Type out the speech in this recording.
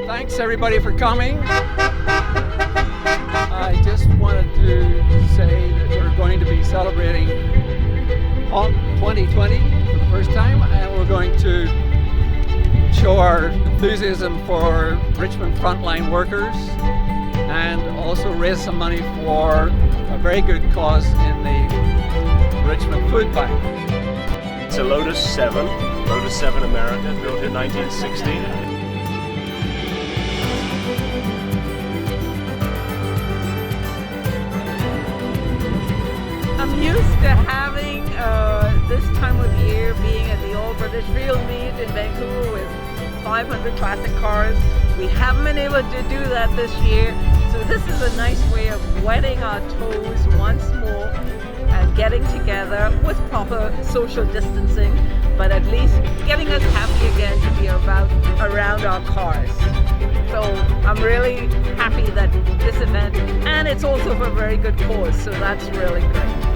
Thanks everybody for coming. I just wanted to say that we're going to be celebrating Honk 2020 for the first time, and we're going to show our enthusiasm for Richmond frontline workers and also raise some money for a very good cause in the Richmond Food Bank. It's a Lotus 7 America, built in 1960. I'm used to having this time of year being at the Old British Field Meet in Vancouver with 500 classic cars. We haven't been able to do that this year, so this is a nice way of wetting our toes once more and getting together with proper social distancing, but at least getting us happy again to be around our cars. So I'm really happy that this event, and it's also for a very good cause, so that's really great.